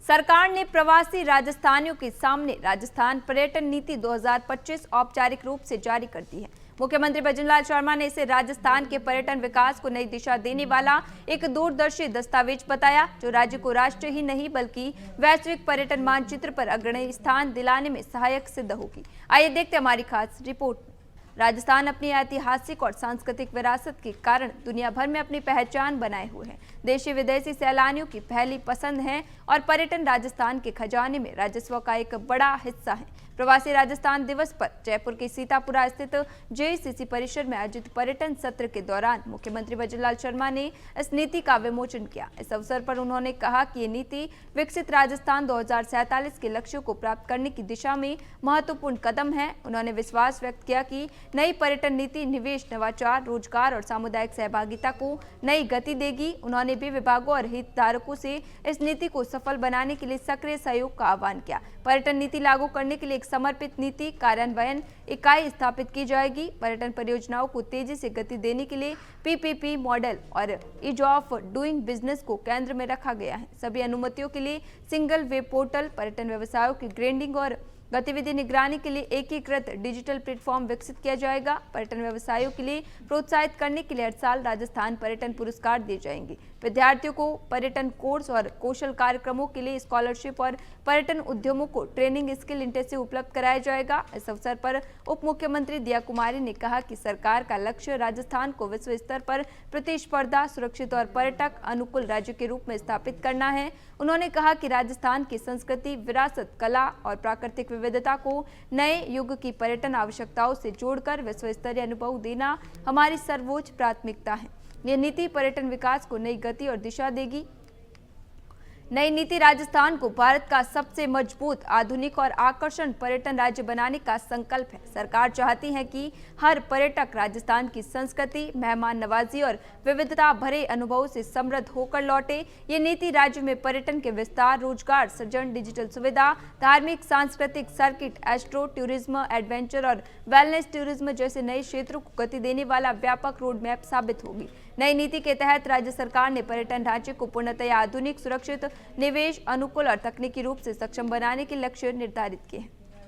सरकार ने प्रवासी राजस्थानियों के सामने राजस्थान पर्यटन नीति 2025 औपचारिक रूप से जारी कर दी है। मुख्यमंत्री भजनलाल शर्मा ने इसे राजस्थान के पर्यटन विकास को नई दिशा देने वाला एक दूरदर्शी दस्तावेज बताया, जो राज्य को राष्ट्र ही नहीं बल्कि वैश्विक पर्यटन मानचित्र पर अग्रणी स्थान दिलाने में सहायक सिद्ध होगी। आइए देखते हैं हमारी खास रिपोर्ट। राजस्थान अपनी ऐतिहासिक और सांस्कृतिक विरासत के कारण दुनिया भर में अपनी पहचान बनाए हुए है। देशी विदेशी सैलानियों की पहली पसंद है और पर्यटन राजस्थान के खजाने में राजस्व का एक बड़ा हिस्सा है। प्रवासी राजस्थान दिवस पर जयपुर के सीतापुरा स्थित जेसीसी परिसर में आयोजित पर्यटन सत्र के दौरान मुख्यमंत्री भजनलाल शर्मा ने इस नीति का विमोचन किया। इस अवसर पर उन्होंने कहा कि ये नीति विकसित राजस्थान 2047 के लक्ष्यों को प्राप्त करने की दिशा में महत्वपूर्ण कदम है। उन्होंने विश्वास व्यक्त किया कि नई पर्यटन नीति निवेश, नवाचार, रोजगार और सामुदायिक सहभागिता को नई गति देगी। उन्होंने भी विभागों और हितधारकों से इस नीति को सफल बनाने के लिए सक्रिय सहयोग का आह्वान किया। पर्यटन नीति लागू करने के लिए एक समर्पित नीति कार्यान्वयन इकाई स्थापित की जाएगी। पर्यटन परियोजनाओं को तेजी से गति देने के लिए पीपीपी मॉडल और ईज ऑफ डूइंग बिजनेस को केंद्र में रखा गया है। सभी अनुमतियों के लिए सिंगल वेब पोर्टल, पर्यटन व्यवसायों की ग्रेडिंग और गतिविधि निगरानी के लिए एकीकृत डिजिटल प्लेटफॉर्म विकसित किया जाएगा। पर्यटन व्यवसायों के लिए प्रोत्साहित करने के लिए हर साल राजस्थान पर्यटन पुरस्कार दिए जाएंगे। विद्यार्थियों को पर्यटन कोर्स और कौशल कार्यक्रमों के लिए स्कॉलरशिप और पर्यटन उद्यमों को ट्रेनिंग स्किल इंटेंसिव उपलब्ध कराया जाएगा। इस अवसर पर उप मुख्यमंत्री दिया कुमारी ने कहा कि सरकार का लक्ष्य राजस्थान को विश्व स्तर पर प्रतिस्पर्धा, सुरक्षित और पर्यटक अनुकूल राज्य के रूप में स्थापित करना है। उन्होंने कहा कि राजस्थान की संस्कृति, विरासत, कला और प्राकृतिक विविधता को नए युग की पर्यटन आवश्यकताओं से जोड़कर विश्व स्तरीय अनुभव देना हमारी सर्वोच्च प्राथमिकता है। यह नीति पर्यटन विकास को नई गति और दिशा देगी। नई नीति राजस्थान को भारत का सबसे मजबूत, आधुनिक और आकर्षण पर्यटन राज्य बनाने का संकल्प है। सरकार चाहती है कि हर पर्यटक राजस्थान की संस्कृति, मेहमान नवाजी और विविधता भरे अनुभवों से समृद्ध होकर लौटे। ये नीति राज्य में पर्यटन के विस्तार, रोजगार सृजन, डिजिटल सुविधा, धार्मिक सांस्कृतिक सर्किट, एस्ट्रो टूरिज्म, एडवेंचर और वेलनेस टूरिज्म जैसे नए क्षेत्रों को गति देने वाला व्यापक रोड मैप साबित होगी। नई नीति के तहत राज्य सरकार ने पर्यटन ढांचे को पूर्णतया आधुनिक, सुरक्षित, निवेश अनुकूल और तकनीकी रूप से सक्षम बनाने के लक्ष्य निर्धारित किए हैं।